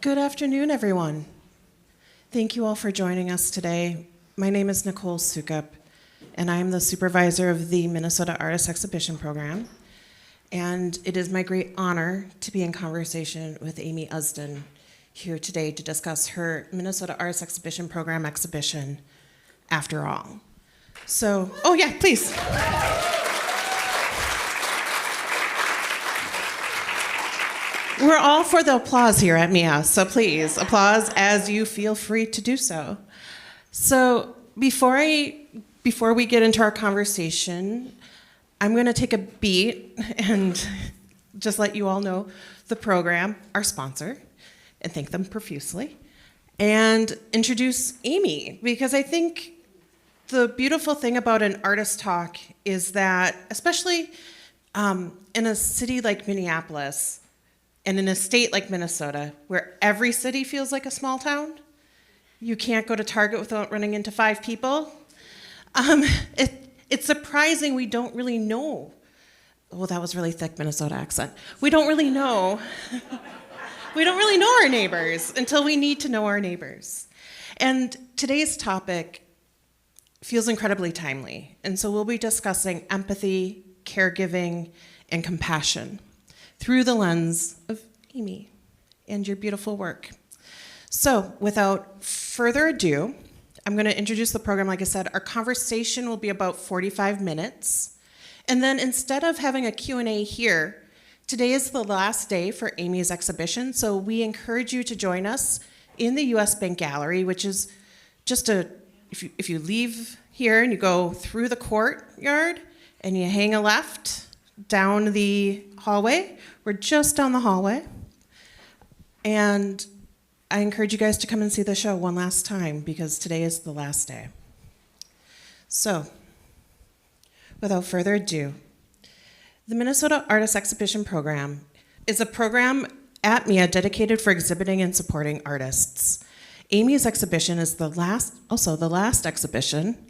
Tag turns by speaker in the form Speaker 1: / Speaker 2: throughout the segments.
Speaker 1: Good afternoon, everyone. Thank you all for joining us today. My name is Nicole Soukup, and I am the supervisor of the Minnesota Artist Exhibition Program. And it is my great honor to be in conversation with Amy Usdin here today to discuss her Minnesota Artist Exhibition Program exhibition, After All. So, oh yeah, please. We're all for the applause here at MIA, so please, applause as you feel free to do so. So before we get into our conversation, I'm gonna take a beat and just let you all know the program, our sponsor, and thank them profusely, and introduce Amy, because I think the beautiful thing about an artist talk is that, especially in a city like Minneapolis, and in a state like Minnesota, where every city feels like a small town, you can't go to Target without running into 5 people. It's surprising we don't really know. Well, that was really thick Minnesota accent. We don't really know. We don't really know our neighbors until we need to know our neighbors. And today's topic feels incredibly timely. And so we'll be discussing empathy, caregiving, and compassion through the lens of Amy and your beautiful work. So without further ado, I'm gonna introduce the program. Like I said, our conversation will be about 45 minutes. And then instead of having a Q&A here, today is the last day for Amy's exhibition, so we encourage you to join us in the US Bank Gallery, which is just if you leave here and you go through the courtyard and you hang a left down the hallway, we're just down the hallway. And I encourage you guys to come and see the show one last time because today is the last day. So, without further ado, the Minnesota Artist Exhibition Program is a program at MIA dedicated for exhibiting and supporting artists. Amy's exhibition is the last exhibition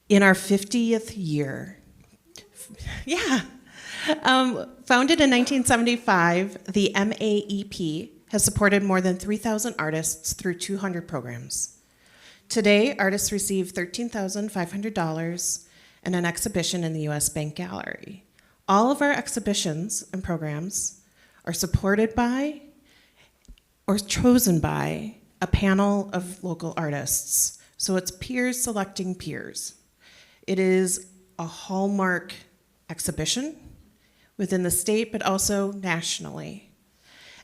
Speaker 1: in our 50th year. Yeah. Founded in 1975, the MAEP has supported more than 3,000 artists through 200 programs. Today, artists receive $13,500 and an exhibition in the US Bank Gallery. All of our exhibitions and programs are supported by or chosen by a panel of local artists. So it's peers selecting peers. It is a hallmark exhibition within the state, but also nationally.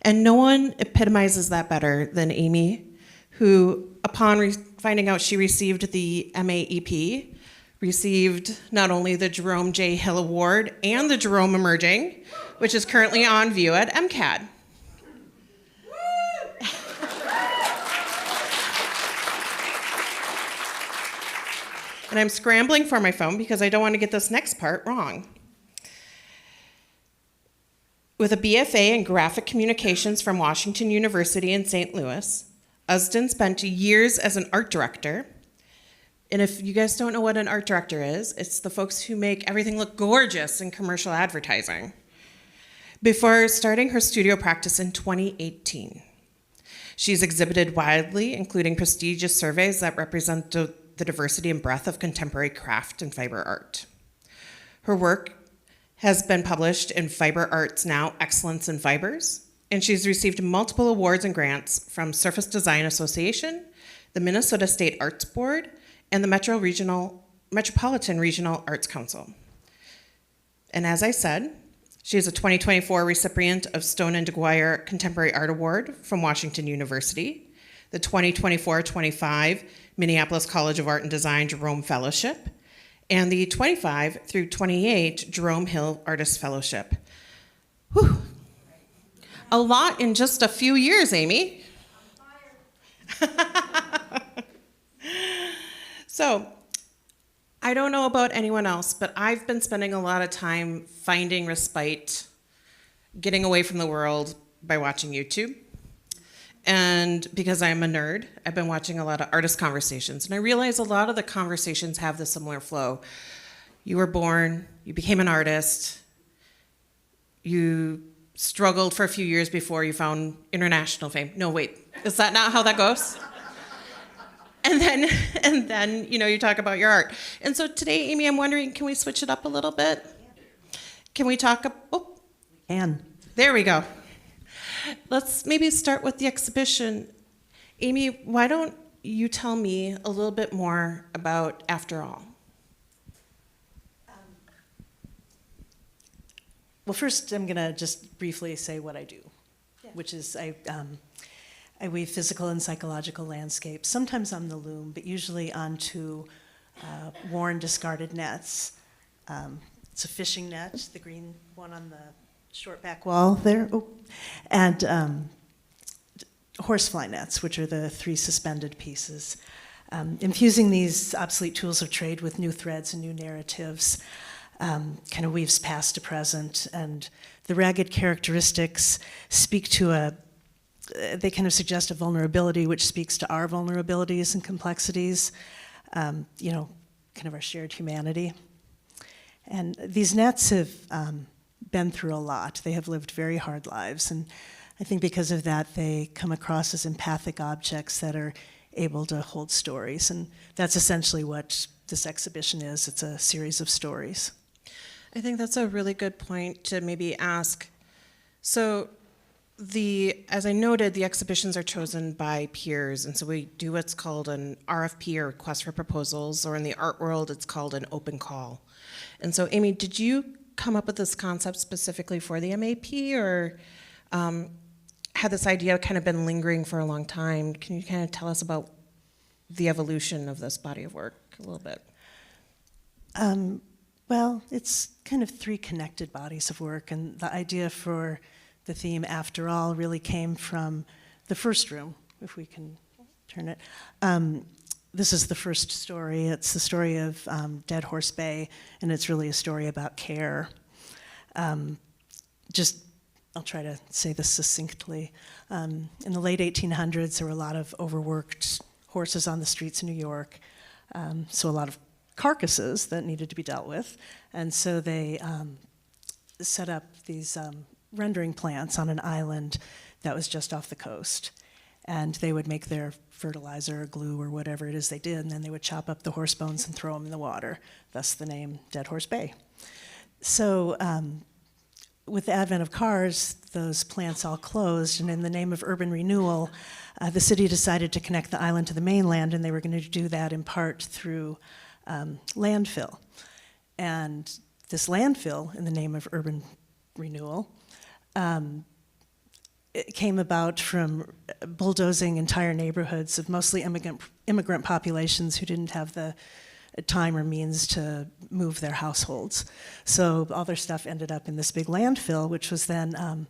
Speaker 1: And no one epitomizes that better than Amy, who, upon finding out she received the MAEP, received not only the Jerome J. Hill Award and the Jerome Emerging, which is currently on view at MCAD. And I'm scrambling for my phone because I don't want to get this next part wrong. With a BFA in Graphic Communications from Washington University in St. Louis, Usdin spent years as an art director. And if you guys don't know what an art director is, it's the folks who make everything look gorgeous in commercial advertising. Before starting her studio practice in 2018. She's exhibited widely, including prestigious surveys that represent the diversity and breadth of contemporary craft and fiber art. Her work has been published in Fiber Arts Now, Excellence in Fibers, and she's received multiple awards and grants from Surface Design Association, the Minnesota State Arts Board, and the Metropolitan Regional Arts Council. And as I said, she is a 2024 recipient of Stone and DeGuire Contemporary Art Award from Washington University, the 2024-25 Minneapolis College of Art and Design Jerome Fellowship, and the 25 through 28 Jerome Hill Artist Fellowship. Whew. A lot in just a few years, Amy. So, I don't know about anyone else, but I've been spending a lot of time finding respite, getting away from the world by watching YouTube. And because I'm a nerd, I've been watching a lot of artist conversations, and I realize a lot of the conversations have the similar flow. You were born, you became an artist, you struggled for a few years before you found international fame. No, wait, is that not how that goes? And then you talk about your art. And so today, Amy, I'm wondering, can we switch it up a little bit? Can we talk? Oh,
Speaker 2: We can.
Speaker 1: there we go. Let's maybe start with the exhibition. Amy, why don't you tell me a little bit more about After All?
Speaker 2: Well, first, I'm going to just briefly say what I do, which is I weave physical and psychological landscapes, sometimes on the loom, but usually onto worn, discarded nets. It's a fishing net, the green one on the short back wall there, and horsefly nets, which are the 3 suspended pieces. Infusing these obsolete tools of trade with new threads and new narratives kind of weaves past to present, and the ragged characteristics speak to they kind of suggest a vulnerability which speaks to our vulnerabilities and complexities, kind of our shared humanity. And these nets have been through a lot. They have lived very hard lives, and I think because of that, they come across as empathic objects that are able to hold stories, and that's essentially what this exhibition is. It's a series of stories.
Speaker 1: I think that's a really good point to maybe ask. So as I noted, the exhibitions are chosen by peers, and so we do what's called an RFP, or request for proposals, or in the art world, it's called an open call. And so, Amy, did you come up with this concept specifically for the MAEP, or had this idea kind of been lingering for a long time? Can you kind of tell us about the evolution of this body of work a little bit?
Speaker 2: Well, it's kind of 3 connected bodies of work, and the idea for the theme After All really came from the first room, if we can turn it. This is the first story. It's the story of Dead Horse Bay, and it's really a story about care. I'll try to say this succinctly. In the late 1800s, there were a lot of overworked horses on the streets of New York, so a lot of carcasses that needed to be dealt with. And so they set up these rendering plants on an island that was just off the coast. And they would make their fertilizer or glue or whatever it is they did, and then they would chop up the horse bones and throw them in the water, thus the name Dead Horse Bay. So with the advent of cars, those plants all closed, and in the name of urban renewal, the city decided to connect the island to the mainland, and they were going to do that in part through landfill. And this landfill, in the name of urban renewal, it came about from bulldozing entire neighborhoods of mostly immigrant populations who didn't have the time or means to move their households. So all their stuff ended up in this big landfill, which was then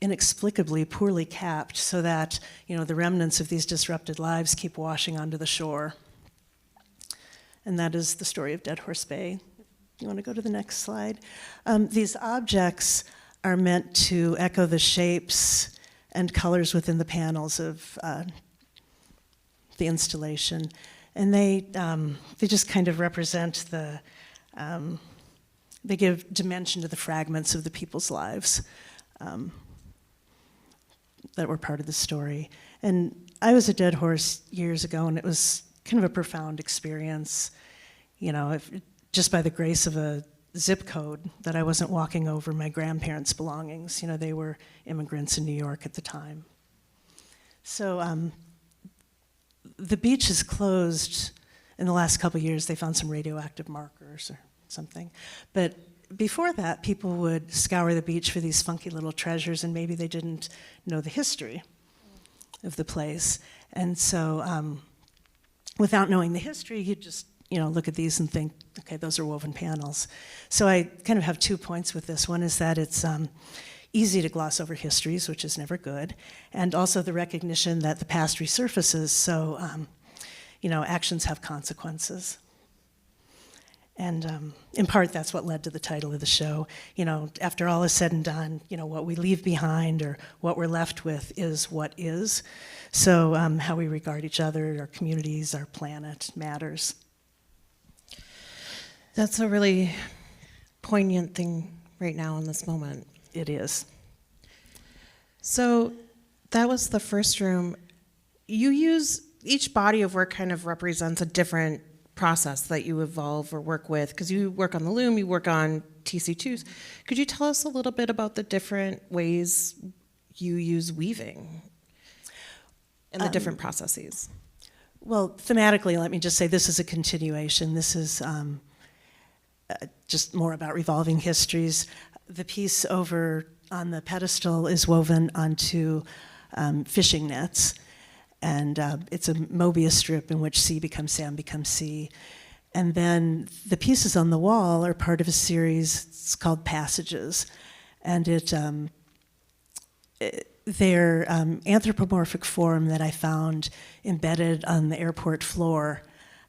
Speaker 2: inexplicably poorly capped, so that the remnants of these disrupted lives keep washing onto the shore. And that is the story of Dead Horse Bay. You want to go to the next slide? These objects are meant to echo the shapes and colors within the panels of the installation. And they just kind of represent they give dimension to the fragments of the people's lives that were part of the story. And I was a dead horse years ago, and it was kind of a profound experience, just by the grace of a zip code that I wasn't walking over my grandparents' belongings. They were immigrants in New York at the time. So the beach is closed. In the last couple of years, they found some radioactive markers or something. But before that, people would scour the beach for these funky little treasures, and maybe they didn't know the history of the place. And so without knowing the history, you'd just look at these and think, okay, those are woven panels. So I kind of have 2 points with this. One is that it's easy to gloss over histories, which is never good, and also the recognition that the past resurfaces, so actions have consequences. And in part, that's what led to the title of the show. After all is said and done, what we leave behind or what we're left with is what is. So how we regard each other, our communities, our planet matters.
Speaker 1: That's a really poignant thing right now in this moment.
Speaker 2: It is.
Speaker 1: So that was the first room. You use, each body of work kind of represents a different process that you evolve or work with, because you work on the loom, you work on TC2s. Could you tell us a little bit about the different ways you use weaving and the different processes?
Speaker 2: Well, thematically, let me just say this is a continuation. This is just more about revolving histories. The piece over on the pedestal is woven onto fishing nets, and it's a Mobius strip in which sea becomes sand becomes sea. And then the pieces on the wall are part of a series, it's called Passages, and they're anthropomorphic form that I found embedded on the airport floor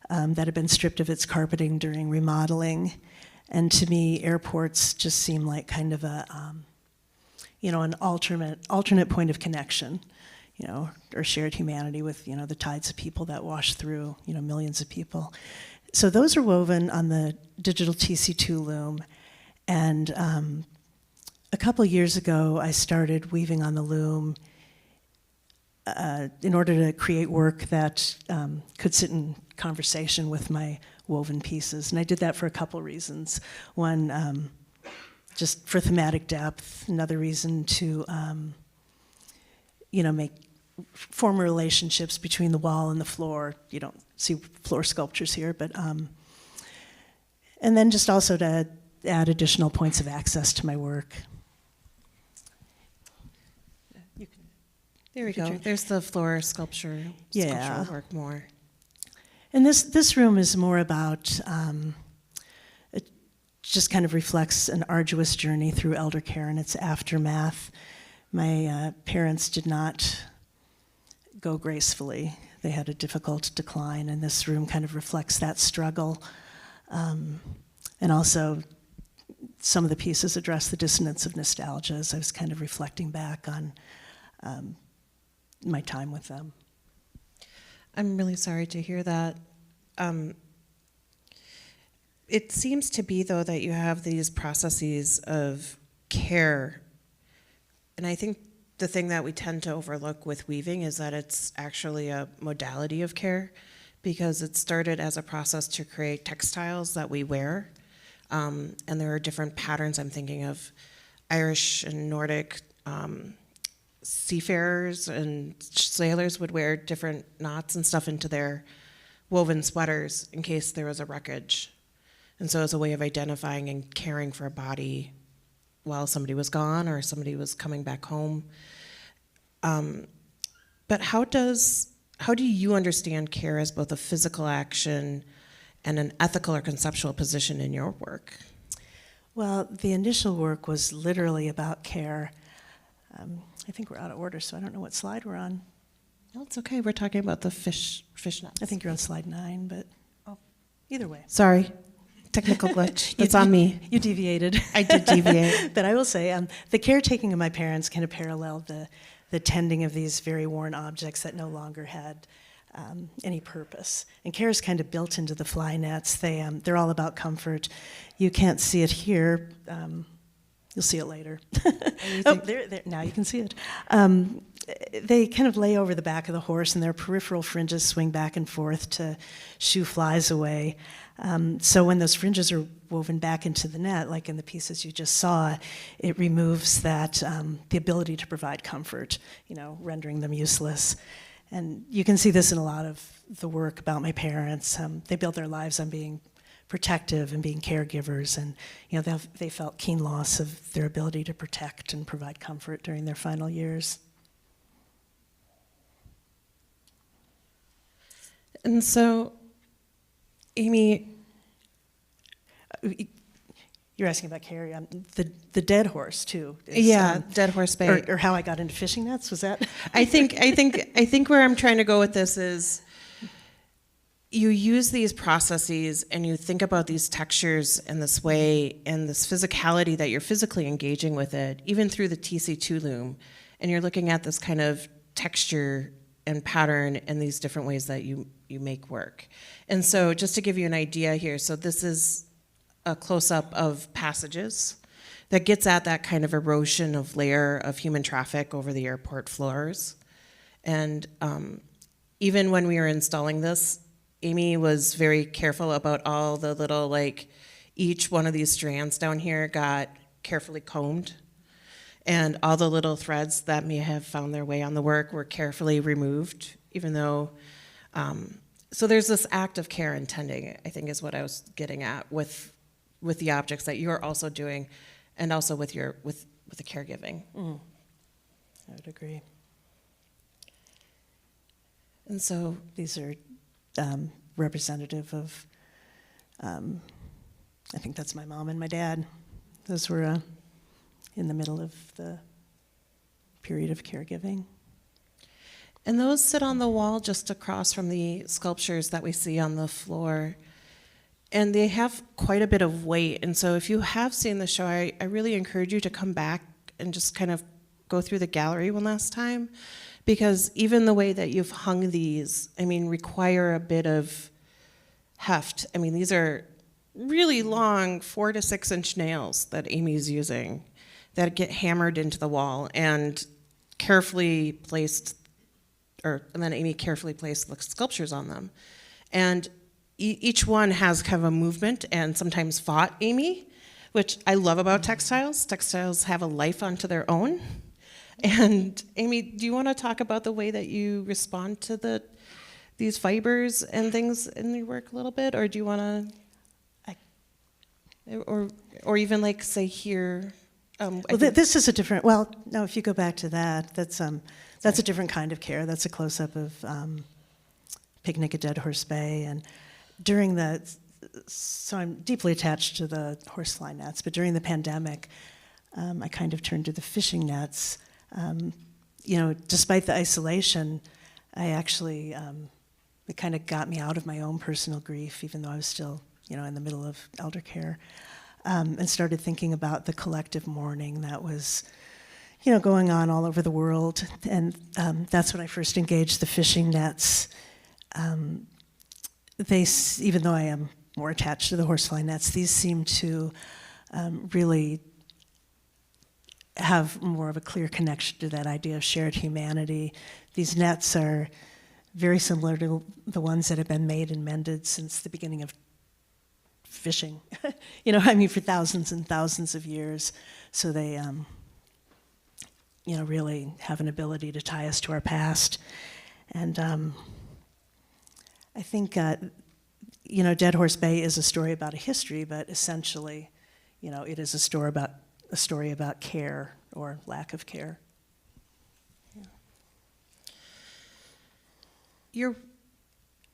Speaker 2: that had been stripped of its carpeting during remodeling. And to me, airports just seem like kind of a, an alternate point of connection, or shared humanity with, the tides of people that wash through, millions of people. So those are woven on the digital TC2 loom. And a couple years ago, I started weaving on the loom in order to create work that could sit in conversation with my woven pieces. And I did that for a couple reasons. One, just for thematic depth. Another reason to, form relationships between the wall and the floor. You don't see floor sculptures here, but, and then just also to add additional points of access to my work.
Speaker 1: There we go. There's the floor sculptural work more.
Speaker 2: And this room is more about, it just kind of reflects an arduous journey through elder care and its aftermath. My parents did not go gracefully. They had a difficult decline, and this room kind of reflects that struggle. And also, some of the pieces address the dissonance of nostalgia as I was kind of reflecting back on my time with them.
Speaker 1: I'm really sorry to hear that. It seems to be, though, that you have these processes of care. And I think the thing that we tend to overlook with weaving is that it's actually a modality of care, because it started as a process to create textiles that we wear. And there are different patterns. I'm thinking of Irish and Nordic seafarers and sailors would wear different knots and stuff into their woven sweaters in case there was a wreckage. And so as a way of identifying and caring for a body while somebody was gone or somebody was coming back home. But how do you understand care as both a physical action and an ethical or conceptual position in your work?
Speaker 2: Well, the initial work was literally about care. I think we're out of order, so I don't know what slide we're on.
Speaker 1: No, it's okay. We're talking about the fish nets.
Speaker 2: I think you're on slide 9, but either way.
Speaker 1: Sorry, technical glitch. That's on me.
Speaker 2: You deviated.
Speaker 1: I did deviate.
Speaker 2: But I will say, the caretaking of my parents kind of paralleled the tending of these very worn objects that no longer had any purpose. And care is kind of built into the fly nets. They're all about comfort. You can't see it here. You'll see it later. There, now you can see it. They kind of lay over the back of the horse, and their peripheral fringes swing back and forth to shoo flies away. So when those fringes are woven back into the net, like in the pieces you just saw, it removes that the ability to provide comfort, rendering them useless. And you can see this in a lot of the work about my parents. They built their lives on being protective and being caregivers, and they felt keen loss of their ability to protect and provide comfort during their final years.
Speaker 1: And so, Amy,
Speaker 2: you're asking about care, the dead horse too.
Speaker 1: Dead horse bait,
Speaker 2: or how I got into fishing nets. Was that?
Speaker 1: I think where I'm trying to go with this is, you use these processes and you think about these textures in this way and this physicality that you're physically engaging with it, even through the TC2 loom, and you're looking at this kind of texture and pattern in these different ways that you make work. And so just to give you an idea here, so this is a close-up of Passages. that gets at that kind of erosion of layer of human traffic over the airport floors. And even when we were installing this, Amy was very careful about all the little, like, each one of these strands down here got carefully combed. And all the little threads that may have found their way on the work were carefully removed, even though, so there's this act of care and tending, I think is what I was getting at with the objects that you're also doing, and also with the caregiving.
Speaker 2: I would agree.
Speaker 1: And so
Speaker 2: These are representative of, I think that's my mom and my dad. Those were in the middle of the period of caregiving.
Speaker 1: And those sit on the wall just across from the sculptures that we see on the floor. And they have quite a bit of weight. And so if you have seen the show, I really encourage you to come back and just kind of go through the gallery one last time. Because even the way that you've hung these, I mean, require a bit of heft. I mean, these are really long 4 to 6 inch nails that Amy's using that get hammered into the wall and carefully placed, and then Amy carefully placed the sculptures on them. And each one has kind of a movement and sometimes fought Amy, which I love about textiles. Textiles have a life unto their own. And Amy, do you want to talk about the way that you respond to these fibers and things in your work a little bit, or do you want to, or even like say here?
Speaker 2: This is a different. Well, no, if you go back to that, that's a different kind of care. That's a close-up of Picnic at Dead Horse Bay, and during so I'm deeply attached to the horsefly nets, but during the pandemic, I kind of turned to the fishing nets. Despite the isolation, I actually, it kind of got me out of my own personal grief, even though I was still, in the middle of elder care, and started thinking about the collective mourning that was, going on all over the world. And that's when I first engaged the fishing nets. Even though I am more attached to the horsefly nets, these seem to really have more of a clear connection to that idea of shared humanity. These nets are very similar to the ones that have been made and mended since the beginning of fishing, for thousands and thousands of years. So they, really have an ability to tie us to our past. And I think, Dead Horse Bay is a story about a history, but essentially, it is a story about care or lack of care.
Speaker 1: Yeah.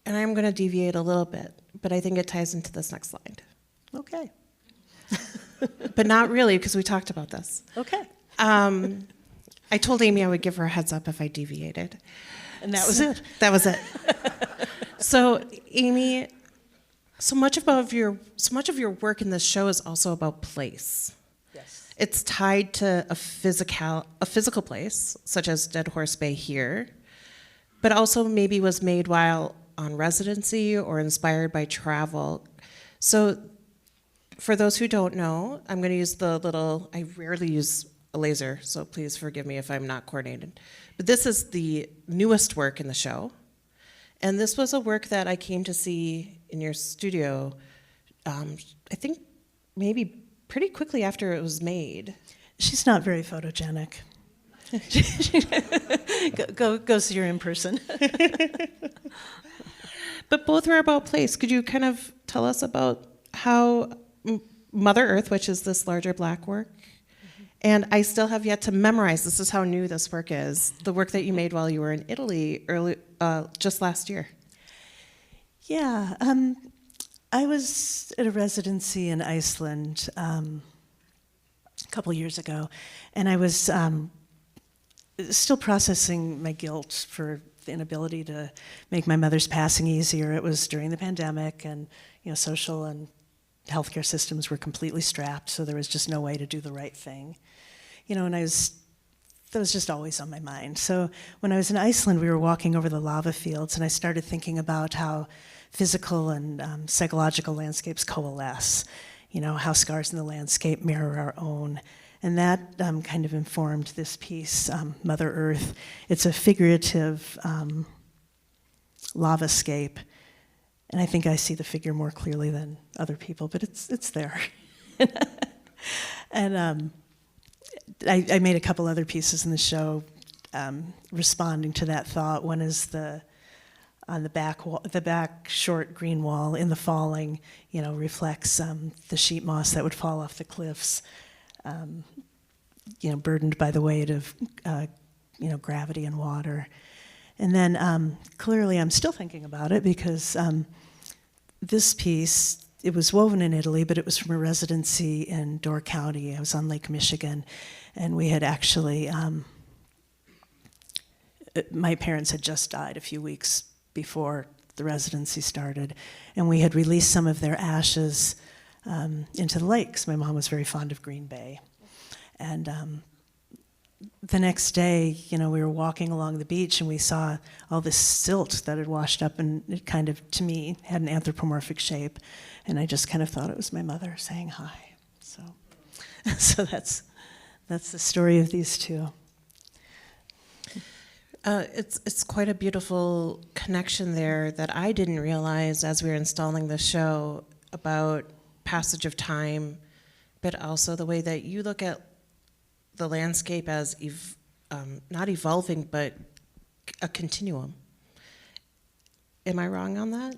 Speaker 1: And I'm going to deviate a little bit, but I think it ties into this next slide.
Speaker 2: Okay.
Speaker 1: But not really, because we talked about this.
Speaker 2: Okay.
Speaker 1: I told Amy I would give her a heads up if I deviated.
Speaker 2: And that was it.
Speaker 1: That was it. So, Amy, so much of your work in this show is also about place.
Speaker 2: Yes.
Speaker 1: It's tied to a physical place, such as Dead Horse Bay here, but also maybe was made while on residency or inspired by travel. So for those who don't know, I'm going to use I rarely use a laser, so please forgive me if I'm not coordinated. But this is the newest work in the show. And this was a work that I came to see in your studio, I think maybe pretty quickly after it was made.
Speaker 2: She's not very photogenic. Go see her in person.
Speaker 1: But both were about place. Could you kind of tell us about how Mother Earth, which is this larger black work, and I still have yet to memorize, this is how new this work is, the work that you made while you were in Italy just last year.
Speaker 2: Yeah, I was at a residency in Iceland a couple years ago, and I was still processing my guilt for the inability to make my mother's passing easier. It was during the pandemic, and social and healthcare systems were completely strapped, so there was just no way to do the right thing. And that was just always on my mind. So when I was in Iceland, we were walking over the lava fields, and I started thinking about how physical and psychological landscapes coalesce. how scars in the landscape mirror our own. And that kind of informed this piece, Mother Earth. It's a figurative lavascape, and I think I see the figure more clearly than other people, but it's there. And I made a couple other pieces in the show responding to that thought. One is on the back wall, the back short green wall in the falling, reflects the sheet moss that would fall off the cliffs, burdened by the weight of gravity and water. And then clearly I'm still thinking about it because this piece, it was woven in Italy, but it was from a residency in Door County. I was on Lake Michigan, and we had actually, my parents had just died a few weeks before the residency started, and we had released some of their ashes into the lakes. My mom was very fond of Green Bay. And the next day, we were walking along the beach and we saw all this silt that had washed up, and it kind of, to me, had an anthropomorphic shape. And I just kind of thought it was my mother saying hi. So that's the story of these two.
Speaker 1: It's quite a beautiful connection there that I didn't realize as we were installing the show about passage of time, but also the way that you look at the landscape as not evolving, but a continuum. Am I wrong on that?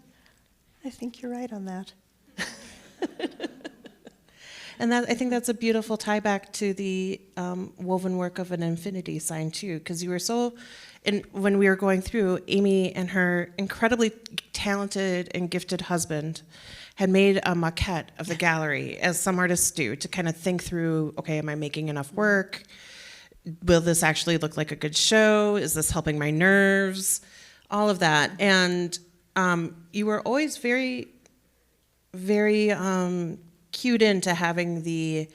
Speaker 2: I think you're right on that.
Speaker 1: And I think that's a beautiful tie back to the woven work of an infinity sign too, because you were so, and when we were going through, Amy and her incredibly talented and gifted husband had made a maquette of the gallery, as some artists do, to kind of think through, okay, am I making enough work? Will this actually look like a good show? Is this helping my nerves? All of that. And you were always very, very cued into having the,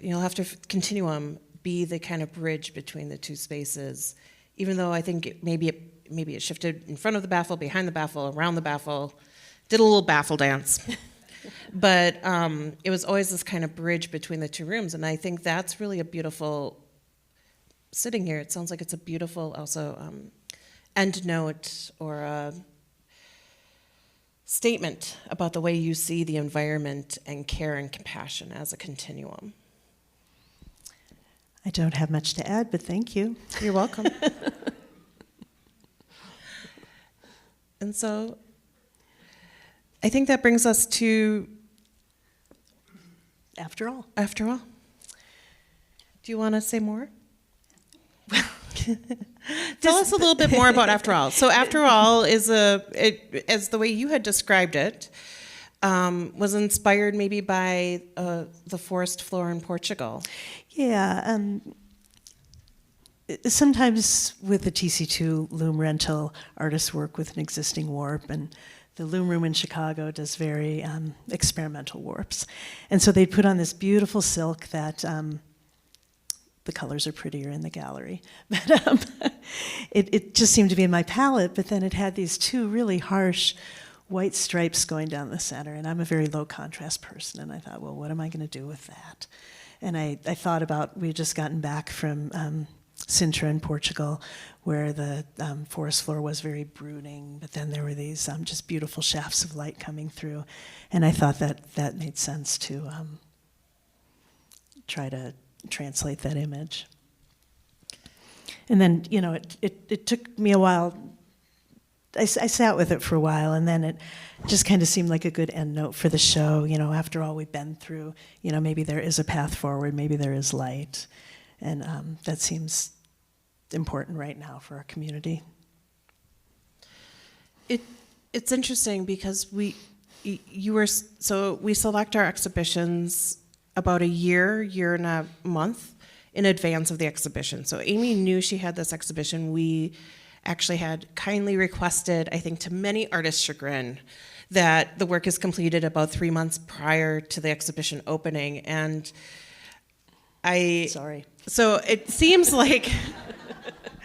Speaker 1: you'll have to continuum be the kind of bridge between the two spaces, even though I think maybe it shifted in front of the baffle, behind the baffle, around the baffle, did a little baffle dance. But it was always this kind of bridge between the two rooms, and I think that's really a beautiful, sitting here, it sounds like it's a beautiful also end note or a statement about the way you see the environment and care and compassion as a continuum.
Speaker 2: I don't have much to add, but thank you.
Speaker 1: You're welcome. And so I think that brings us to
Speaker 2: After all.
Speaker 1: After all. Do you want to say more? Tell us a little bit more about After All. So After All is as the way you had described it, was inspired maybe by the forest floor in Portugal.
Speaker 2: Yeah. Sometimes with the TC2 loom rental, artists work with an existing warp, and the loom room in Chicago does very experimental warps. And so they'd put on this beautiful silk that the colors are prettier in the gallery. But it just seemed to be in my palette, but then it had these two really harsh white stripes going down the center, and I'm a very low contrast person, and I thought, well, what am I going to do with that? And I thought about, we had just gotten back from Sintra in Portugal, where the forest floor was very brooding, but then there were these just beautiful shafts of light coming through, and I thought that made sense to try to translate that image. And then, it took me a while. I sat with it for a while, and then it just kind of seemed like a good end note for the show. After all we've been through, maybe there is a path forward, maybe there is light, and that seems important right now for our community.
Speaker 1: It's interesting because we select our exhibitions about a year and a month in advance of the exhibition. So Amy knew she had this exhibition. We actually had kindly requested, I think to many artists' chagrin, that the work is completed about 3 months prior to the exhibition opening. And
Speaker 2: Sorry.
Speaker 1: So it seems like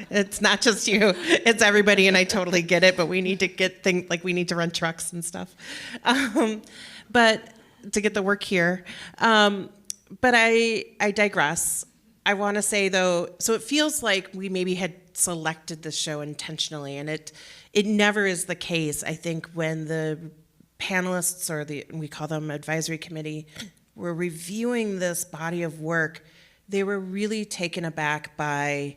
Speaker 1: it's not just you, it's everybody, and I totally get it, but we need to get things, like we need to rent trucks and stuff. But to get the work here. But I digress. I want to say, though, so it feels like we maybe had selected the show intentionally, and it never is the case. I think when the panelists, or we call them advisory committee, were reviewing this body of work, they were really taken aback by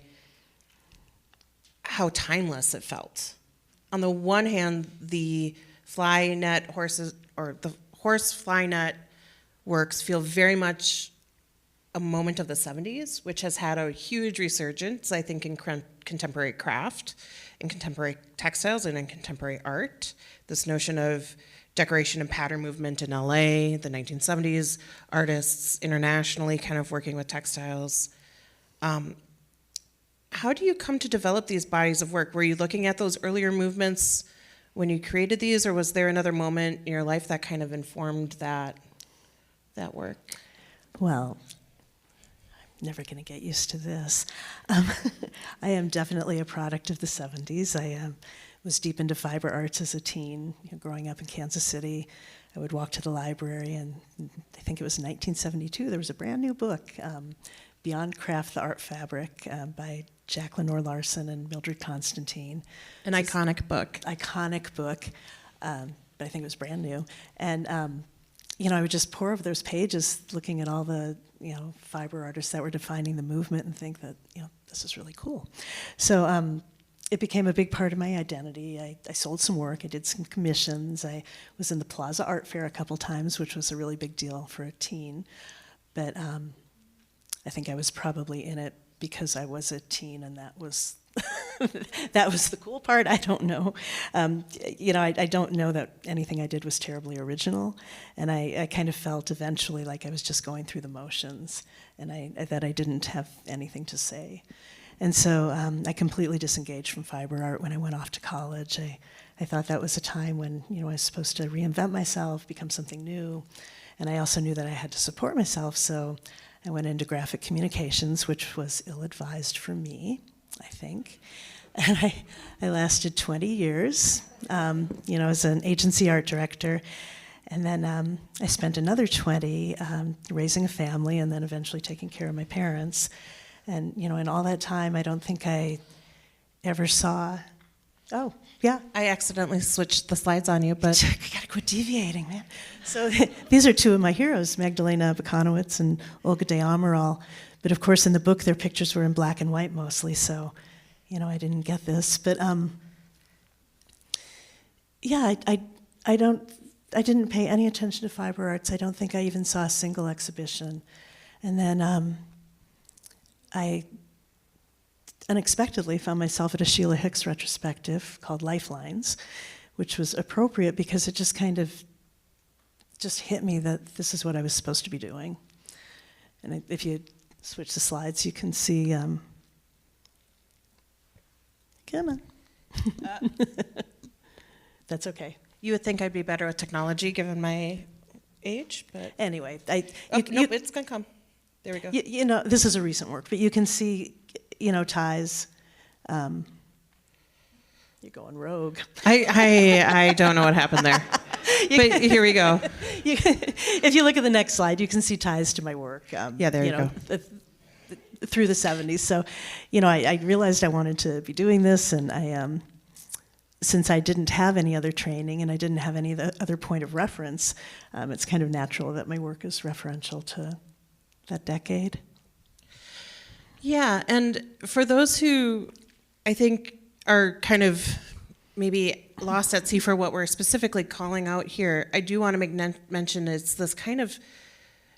Speaker 1: how timeless it felt. On the one hand, the fly net horses, or the horse fly net works feel very much a moment of the 70s, which has had a huge resurgence, I think, in contemporary craft, in contemporary textiles, and in contemporary art. This notion of decoration and pattern movement in LA, the 1970s, artists internationally kind of working with textiles. How do you come to develop these bodies of work? Were you looking at those earlier movements when you created these, or was there another moment in your life that kind of informed that work?
Speaker 2: Well, I'm never going to get used to this. I am definitely a product of the 70s. I was deep into fiber arts as a teen. Growing up in Kansas City, I would walk to the library, and I think it was 1972, there was a brand new book, Beyond Craft, the Art Fabric, by Jack Lenore Larson and Mildred Constantine.
Speaker 1: An iconic book.
Speaker 2: Iconic book, but I think it was brand new. And I would just pore over those pages, looking at all the fiber artists that were defining the movement, and think that this is really cool. So it became a big part of my identity. I sold some work. I did some commissions. I was in the Plaza Art Fair a couple times, which was a really big deal for a teen. But I think I was probably in it because I was a teen, and that was that was the cool part. I don't know. I don't know that anything I did was terribly original, and I kind of felt eventually like I was just going through the motions, and that I didn't have anything to say. And so I completely disengaged from fiber art when I went off to college. I thought that was a time when I was supposed to reinvent myself, become something new, and I also knew that I had to support myself, so I went into graphic communications, which was ill-advised for me, I think. And I lasted 20 years, as an agency art director. And then I spent another 20 raising a family, and then eventually taking care of my parents. And, in all that time, I don't think I ever saw, oh, yeah.
Speaker 1: I accidentally switched the slides on you, but
Speaker 2: I gotta quit deviating, man. So these are two of my heroes, Magdalena Bekanowic and Olga de Amaral. But of course, in the book, their pictures were in black and white mostly, so, I didn't get this. But I didn't pay any attention to fiber arts. I don't think I even saw a single exhibition. And then I unexpectedly found myself at a Sheila Hicks retrospective called Lifelines, which was appropriate because it just kind of just hit me that this is what I was supposed to be doing. And if you switch the slides, you can see, come on. That's okay.
Speaker 1: You would think I'd be better with technology given my age, but
Speaker 2: anyway,
Speaker 1: nope, it's gonna come. There we go.
Speaker 2: This is a recent work, but you can see, ties. You're going rogue.
Speaker 1: I don't know what happened there, but here we go.
Speaker 2: If you look at the next slide, you can see ties to my work.
Speaker 1: Yeah, there you go.
Speaker 2: Through the 70s. So, I realized I wanted to be doing this, and I, since I didn't have any other training and I didn't have any other point of reference, it's kind of natural that my work is referential to that decade.
Speaker 1: Yeah, and for those who I think are kind of maybe lost at sea for what we're specifically calling out here, I do want to make mention it's this kind of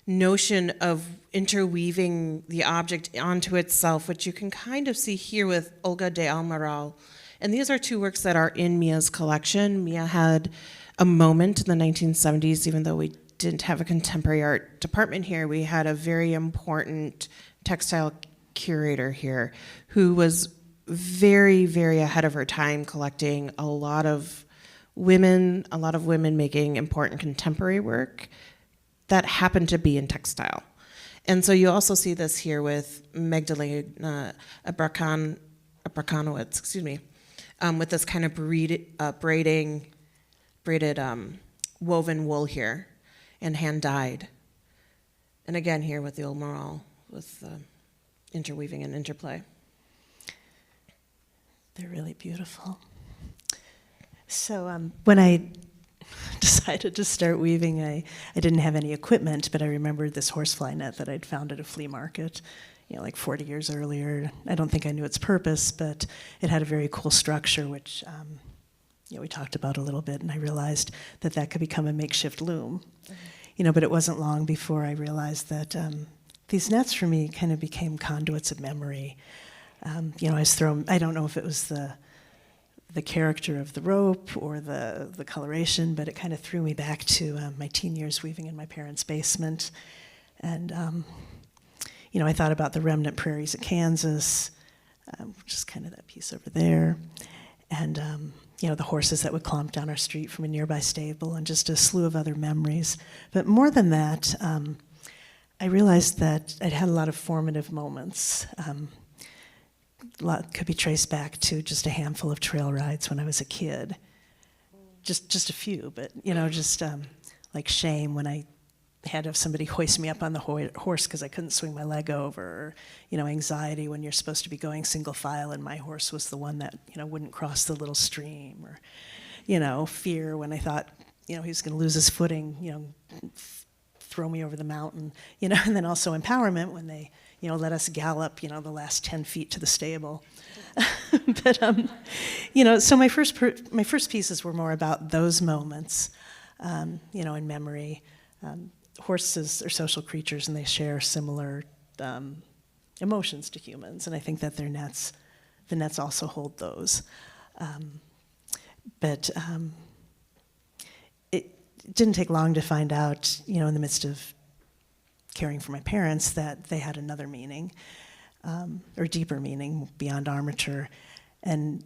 Speaker 1: notion of interweaving the object onto itself, which you can kind of see here with Olga de Amaral. And these are two works that are in Mia's collection. Mia had a moment in the 1970s, even though we didn't have a contemporary art department here, we had a very important textile curator here who was very, very ahead of her time, collecting a lot of women making important contemporary work that happened to be in textile. And so you also see this here with Magdalena Bekanowic, with this kind of braided woven wool here. and hand-dyed. And again, here with the old morale, with interweaving and interplay.
Speaker 2: They're really beautiful. So when I decided to start weaving, I didn't have any equipment, but I remembered this horsefly net that I'd found at a flea market, like 40 years earlier. I don't think I knew its purpose, but it had a very cool structure, which we talked about a little bit, and I realized that that could become a makeshift loom. But it wasn't long before I realized that these nets for me kind of became conduits of memory. I don't know if it was the character of the rope or the coloration, but it kind of threw me back to my teen years weaving in my parents' basement. And, I thought about the remnant prairies of Kansas, which is kind of that piece over there. And, the horses that would clomp down our street from a nearby stable, and just a slew of other memories. But more than that, I realized that I'd had a lot of formative moments. A lot could be traced back to just a handful of trail rides when I was a kid. Just a few, but, just like shame when I had to have somebody hoist me up on the horse because I couldn't swing my leg over, or, anxiety when you're supposed to be going single file and my horse was the one that, wouldn't cross the little stream, or, fear when I thought, he was going to lose his footing, throw me over the mountain, and then also empowerment when they, let us gallop, the last 10 feet to the stable. But, so my first pieces were more about those moments, in memory. Horses are social creatures, and they share similar emotions to humans, and I think that the nets also hold those. But it didn't take long to find out, in the midst of caring for my parents, that they had another meaning, or deeper meaning beyond armature. And,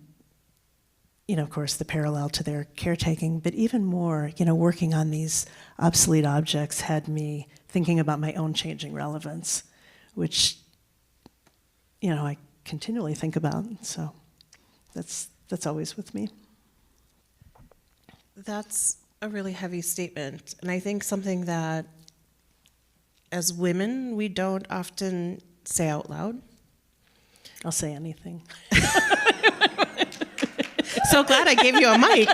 Speaker 2: of course, the parallel to their caretaking, but even more, working on these obsolete objects had me thinking about my own changing relevance, which, I continually think about. So that's always with me.
Speaker 1: That's a really heavy statement, and I think something that as women, we don't often say out loud.
Speaker 2: I'll say anything.
Speaker 1: So glad I gave you a mic.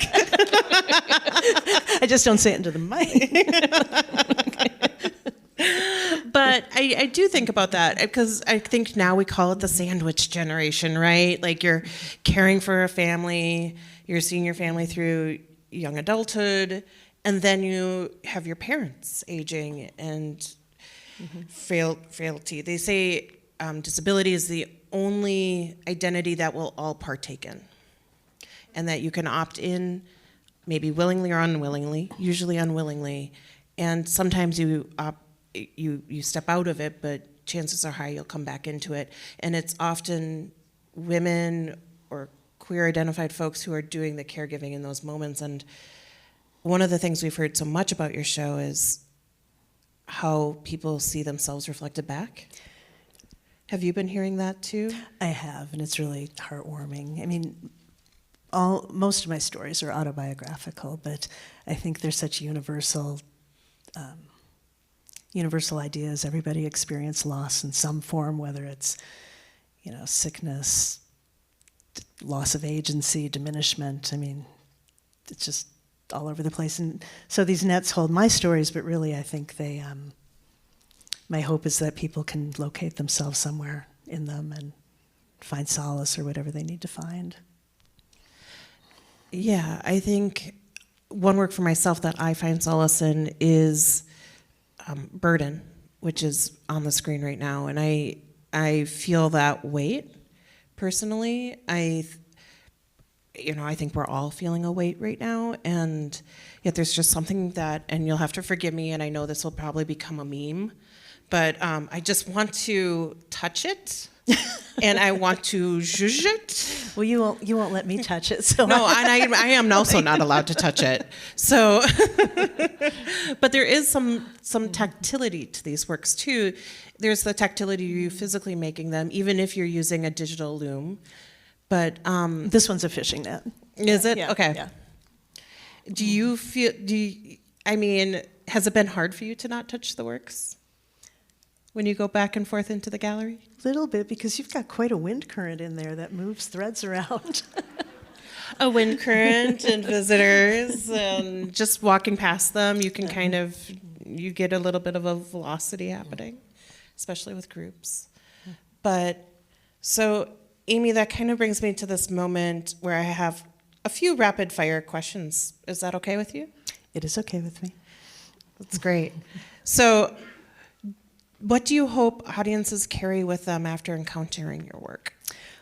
Speaker 2: I just don't say it into the mic.
Speaker 1: But I do think about that, because I think now we call it the sandwich generation, right? Like, you're caring for a family, you're seeing your family through young adulthood, and then you have your parents aging and frailty. They say disability is the only identity that we'll all partake in, and that you can opt in, maybe willingly or unwillingly, usually unwillingly, and sometimes you step out of it, but chances are high you'll come back into it. And it's often women or queer identified folks who are doing the caregiving in those moments. And one of the things we've heard so much about your show is how people see themselves reflected back. Have you been hearing that too?
Speaker 2: I have, and it's really heartwarming. I mean, most of my stories are autobiographical, but I think they're such universal ideas. Everybody experienced loss in some form, whether it's, sickness, loss of agency, diminishment. I mean, it's just all over the place. And so these nets hold my stories, but really I think they, my hope is that people can locate themselves somewhere in them and find solace or whatever they need to find.
Speaker 1: Yeah, I think one work for myself that I find solace in is Burden, which is on the screen right now. And I feel that weight personally. I think we're all feeling a weight right now, and yet there's just something that, and you'll have to forgive me, and I know this will probably become a meme, but I just want to touch it, and I want to zhuzh it.
Speaker 2: Well, you won't let me touch it, so
Speaker 1: no, and I am also not allowed to touch it. So, but there is some tactility to these works too. There's the tactility of you physically making them, even if you're using a digital loom. But
Speaker 2: this one's a fishing net.
Speaker 1: Is it?
Speaker 2: Yeah,
Speaker 1: okay.
Speaker 2: Yeah.
Speaker 1: Do you feel? I mean, has it been hard for you to not touch the works when you go back and forth into the gallery?
Speaker 2: A little bit, because you've got quite a wind current in there that moves threads around.
Speaker 1: A wind current and visitors, and just walking past them, you can kind of, you get a little bit of a velocity happening, especially with groups. But, so, Amy, that kind of brings me to this moment where I have a few rapid fire questions. Is that okay with you?
Speaker 2: It is okay with me.
Speaker 1: That's great. So, what do you hope audiences carry with them after encountering your work?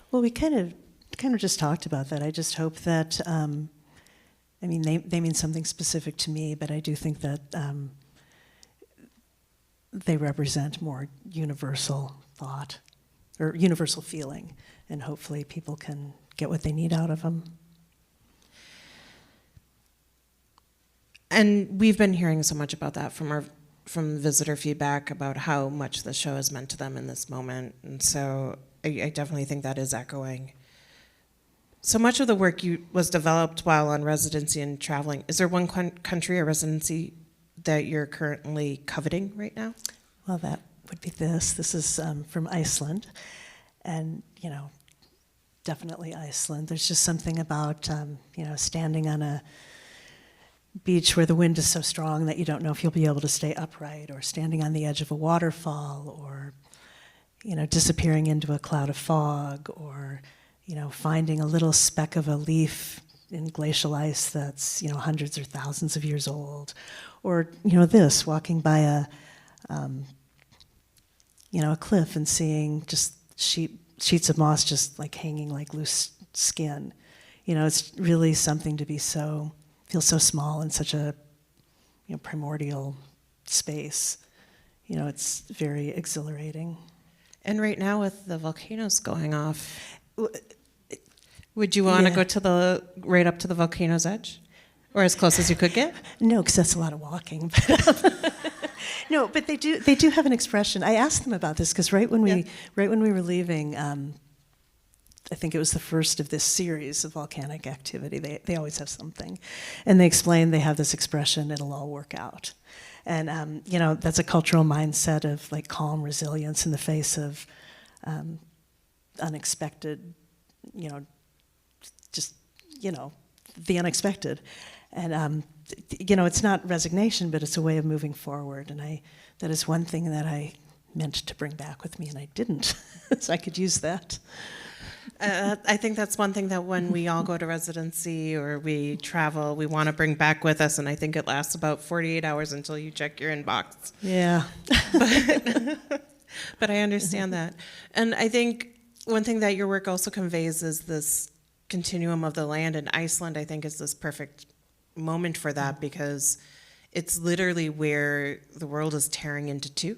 Speaker 2: Well, we kind of just talked about that. I just hope that, they mean something specific to me, but I do think that they represent more universal thought or universal feeling, and hopefully people can get what they need out of them.
Speaker 1: And we've been hearing so much about that from visitor feedback about how much the show has meant to them in this moment. And so I definitely think that is echoing. So much of the work was developed while on residency and traveling. Is there one country or residency that you're currently coveting right now?
Speaker 2: Well, that would be this. This is from Iceland. And, definitely Iceland. There's just something about, standing on a beach where the wind is so strong that you don't know if you'll be able to stay upright, or standing on the edge of a waterfall, or, disappearing into a cloud of fog, or, finding a little speck of a leaf in glacial ice that's, hundreds or thousands of years old, or, walking by a cliff and seeing just sheets of moss just like hanging like loose skin. It's really something to feel so small in such a primordial space. It's very exhilarating.
Speaker 1: And right now with the volcanoes going off, would you want to go right up to the volcano's edge? Or as close as you could get?
Speaker 2: No, because that's a lot of walking. No, but they do have an expression. I asked them about this because right when we were leaving, I think it was the first of this series of volcanic activity. They always have something, and they explained they have this expression: "It'll all work out," and that's a cultural mindset of like calm resilience in the face of unexpected, the unexpected, and it's not resignation, but it's a way of moving forward, and that is one thing that I meant to bring back with me, and I didn't, so I could use that.
Speaker 1: I think that's one thing that when we all go to residency or we travel, we want to bring back with us, and I think it lasts about 48 hours until you check your inbox.
Speaker 2: Yeah.
Speaker 1: But I understand that. And I think one thing that your work also conveys is this continuum of the land, and Iceland, I think, is this perfect moment for that, because it's literally where the world is tearing into two.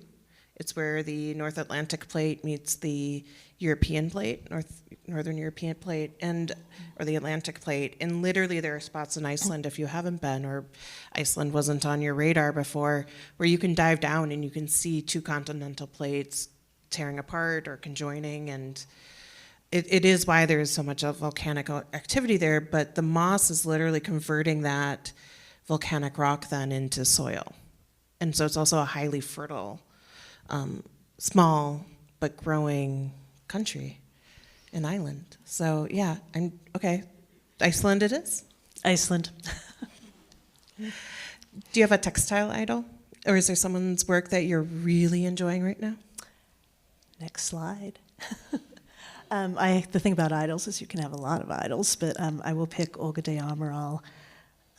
Speaker 1: It's where the North Atlantic plate meets the European plate, Northern European plate, or the Atlantic plate. And literally there are spots in Iceland, if you haven't been, or Iceland wasn't on your radar before, where you can dive down and you can see two continental plates tearing apart or conjoining. And it is why there is so much of volcanic activity there, but the moss is literally converting that volcanic rock then into soil. And so it's also a highly fertile, small but growing country, an island. So yeah, okay. Iceland it is?
Speaker 2: Iceland.
Speaker 1: Do you have a textile idol? Or is there someone's work that you're really enjoying right now?
Speaker 2: Next slide. The thing about idols is you can have a lot of idols, but I will pick Olga de Amaral.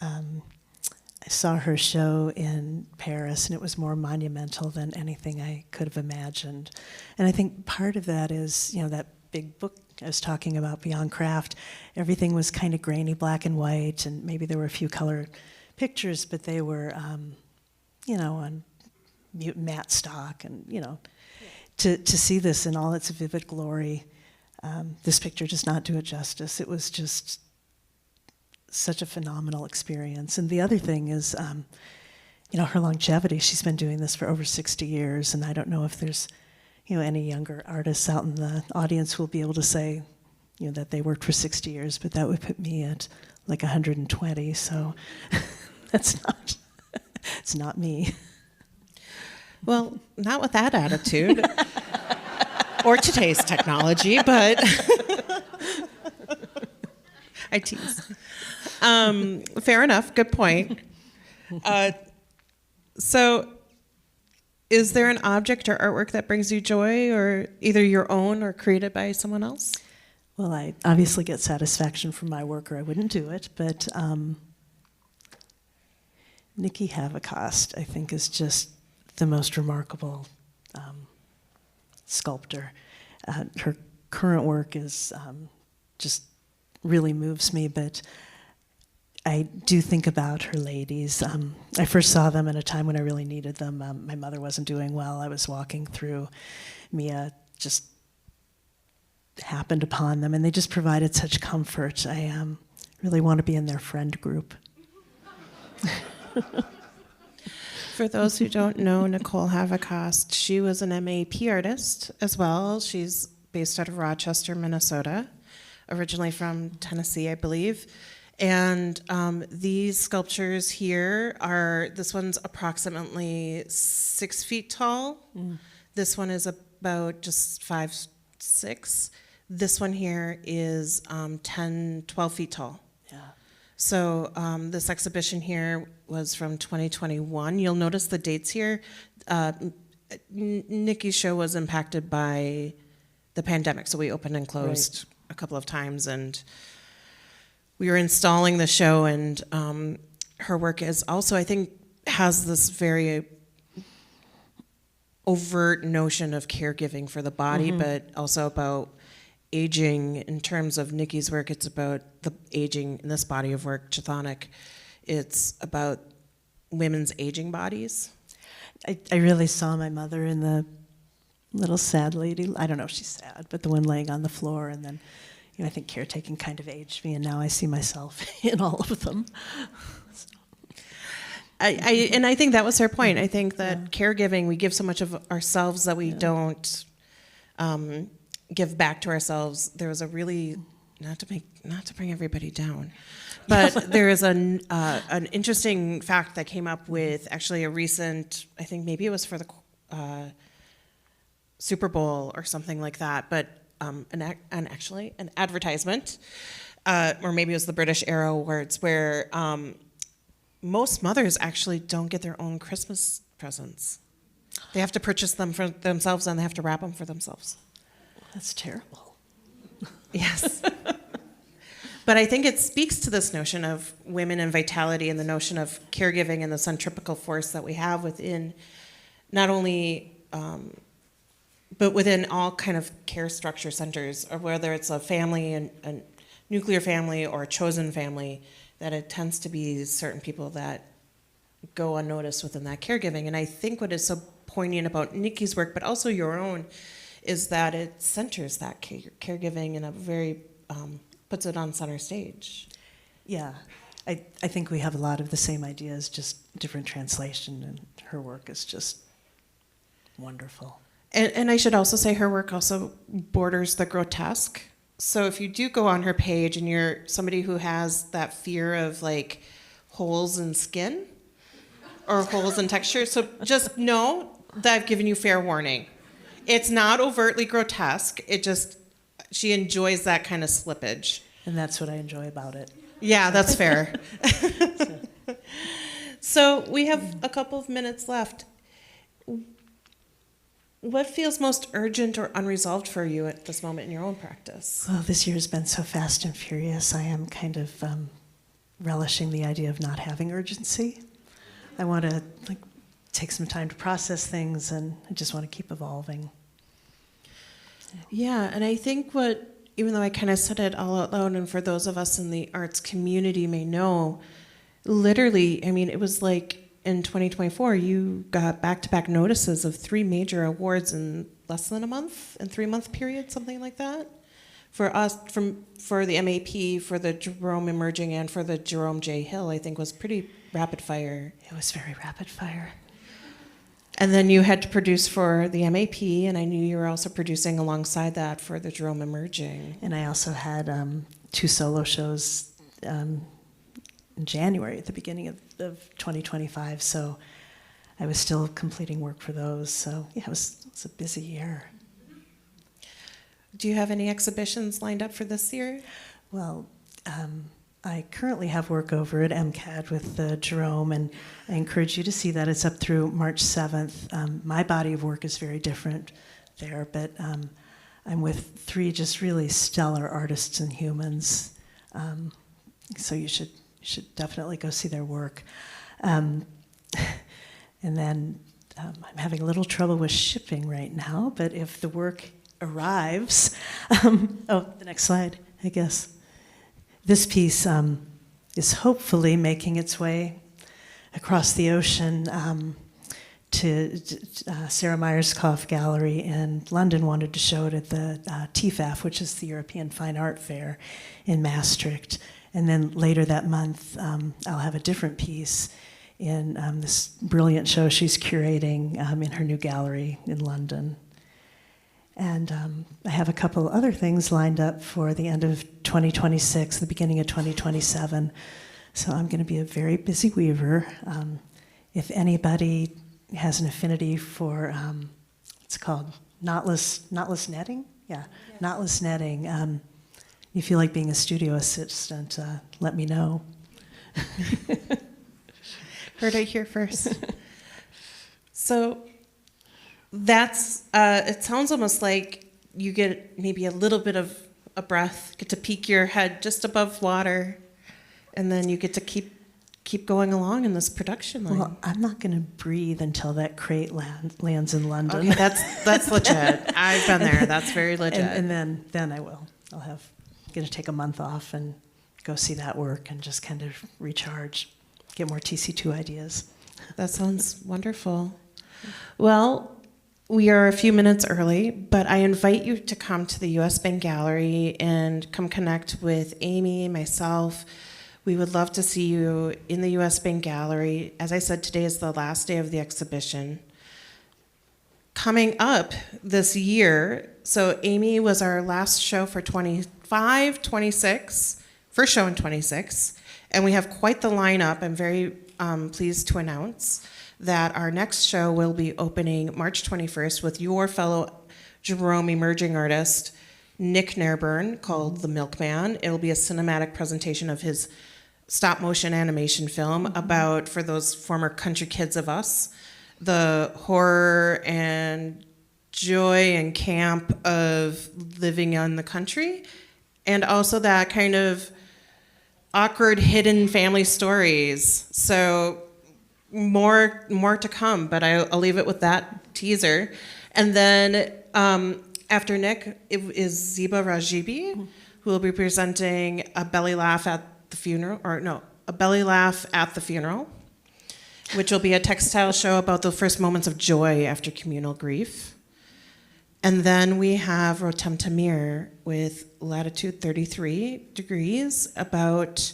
Speaker 2: I saw her show in Paris, and it was more monumental than anything I could have imagined. And I think part of that is, that big book I was talking about, Beyond Craft. Everything was kind of grainy, black and white, and maybe there were a few color pictures, but they were, on matte stock, and to see this in all its vivid glory. This picture does not do it justice. It was just such a phenomenal experience. And the other thing is, her longevity. She's been doing this for over 60 years, and I don't know if there's, any younger artists out in the audience who will be able to say, that they worked for 60 years, but that would put me at like 120, so that's not It's not me.
Speaker 1: Well, not with that attitude. Or today's technology, but I tease. Fair enough. Good point. So, is there an object or artwork that brings you joy, or either your own or created by someone else?
Speaker 2: Well, I obviously get satisfaction from my work, or I wouldn't do it. But Nicole Havekost, I think, is just the most remarkable sculptor. Her current work is just really moves me, but I do think about her ladies. I first saw them at a time when I really needed them. My mother wasn't doing well. I was walking through. Mia just happened upon them, and they just provided such comfort. I really want to be in their friend group.
Speaker 1: For those who don't know Nicole Havekost, she was an MAEP artist as well. She's based out of Rochester, Minnesota, originally from Tennessee, I believe. And these sculptures here this one's approximately 6 feet tall. This one is about just 5'6". This one here is 10, 12 feet tall.
Speaker 2: Yeah.
Speaker 1: So this exhibition here was from 2021. You'll notice the dates here. Nikki's show was impacted by the pandemic, so we opened and closed a couple of times, and we were installing the show, and her work is also, I think, has this very overt notion of caregiving for the body, but also about aging. In terms of Nikki's work, it's about the aging in this body of work, Chthonic. It's about women's aging bodies.
Speaker 2: I really saw my mother in the little sad lady. I don't know if she's sad, but the one laying on the floor, and then I think caretaking kind of aged me, and now I see myself in all of them.
Speaker 1: I think that was her point. I think that caregiving, we give so much of ourselves that we don't give back to ourselves. There was a really, not to bring everybody down, but there is an interesting fact that came up with actually a recent, I think maybe it was for the Super Bowl or something like that, but an advertisement, or maybe it was the British Era Awards, where most mothers actually don't get their own Christmas presents. They have to purchase them for themselves, and they have to wrap them for themselves.
Speaker 2: That's terrible.
Speaker 1: Yes. But I think it speaks to this notion of women and vitality, and the notion of caregiving and the centripetal force that we have within not only but within all kind of care structure centers, or whether it's a family, and a nuclear family or a chosen family, that it tends to be certain people that go unnoticed within that caregiving. And I think what is so poignant about Nikki's work, but also your own, is that it centers that caregiving in a very, puts it on center stage.
Speaker 2: Yeah, I think we have a lot of the same ideas, just different translation, and her work is just wonderful.
Speaker 1: And I should also say her work also borders the grotesque. So if you do go on her page and you're somebody who has that fear of like holes in skin or holes in texture, so just know that I've given you fair warning. It's not overtly grotesque. She enjoys that kind of slippage.
Speaker 2: And that's what I enjoy about it.
Speaker 1: Yeah, that's fair. So we have a couple of minutes left. What feels most urgent or unresolved for you at this moment in your own practice?
Speaker 2: Well, this year has been so fast and furious. I am kind of relishing the idea of not having urgency. I want to take some time to process things, and I just want to keep evolving.
Speaker 1: Yeah, and I think even though I kind of said it all out loud, and for those of us in the arts community may know, literally, I mean, it was like in 2024, you got back-to-back notices of 3 major awards in less than a month, in 3-month period, something like that. For us, for the MAEP, for the Jerome Emerging, and for the Jerome J. Hill, I think was pretty rapid fire.
Speaker 2: It was very rapid fire.
Speaker 1: And then you had to produce for the MAEP, and I knew you were also producing alongside that for the Jerome Emerging.
Speaker 2: And I also had 2 solo shows in January, at the beginning of 2025, so I was still completing work for those. So yeah, it was a busy year.
Speaker 1: Do you have any exhibitions lined up for this year?
Speaker 2: Well, I currently have work over at MCAD with Jerome, and I encourage you to see that. It's up through March 7th. My body of work is very different there, but I'm with 3 just really stellar artists and humans, so you should definitely go see their work. And then I'm having a little trouble with shipping right now, but if the work arrives, oh, the next slide, I guess. This piece is hopefully making its way across the ocean to Sarah Myerscough Gallery in London. Wanted to show it at the TFAF, which is the European Fine Art Fair in Maastricht. And then later that month, I'll have a different piece in this brilliant show she's curating in her new gallery in London. And I have a couple other things lined up for the end of 2026, the beginning of 2027. So I'm going to be a very busy weaver. If anybody has an affinity for, what's it called, knotless netting? Yeah, knotless netting. You feel like being a studio assistant, let me know.
Speaker 1: Heard it here first. So that's, it sounds almost like you get maybe a little bit of a breath, get to peek your head just above water, and then you get to keep going along in this production line.
Speaker 2: Well, I'm not going to breathe until that crate lands in London.
Speaker 1: Okay, that's legit. I've been there. That's very legit.
Speaker 2: And then I will. Going to take a month off and go see that work and just kind of recharge, get more TC2 ideas.
Speaker 1: That sounds wonderful. Well, we are a few minutes early, but I invite you to come to the US Bank Gallery and come connect with Amy, myself. We would love to see you in the US Bank Gallery. As I said, today is the last day of the exhibition. Coming up this year, so Amy was our last show for 25, 26, first show in 26, and we have quite the lineup. I'm very pleased to announce that our next show will be opening March 21st with your fellow Jerome emerging artist, Nick Nairburn, called The Milkman. It'll be a cinematic presentation of his stop motion animation film about, for those former country kids of us, the horror and joy and camp of living in the country, and also that kind of awkward hidden family stories. So more to come, but I'll leave it with that teaser. And then after Nick, it is Ziba Rajibi, who will be presenting A Belly Laugh at the Funeral, which will be a textile show about the first moments of joy after communal grief. And then we have Rotem Tamir with Latitude 33 Degrees about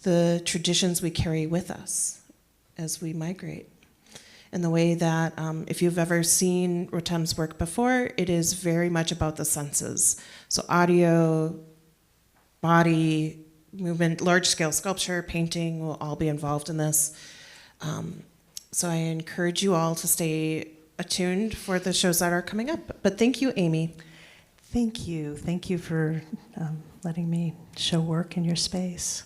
Speaker 1: the traditions we carry with us as we migrate. In the way that, if you've ever seen Rotem's work before, it is very much about the senses. So audio, body, movement, large-scale sculpture, painting will all be involved in this. So I encourage you all to stay attuned for the shows that are coming up. But thank you, Amy.
Speaker 2: Thank you. Thank you for letting me show work in your space.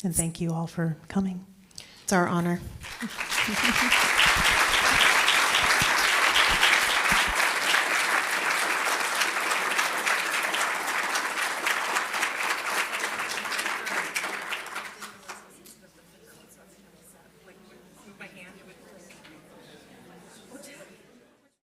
Speaker 2: And thank you all for coming.
Speaker 1: It's our honor.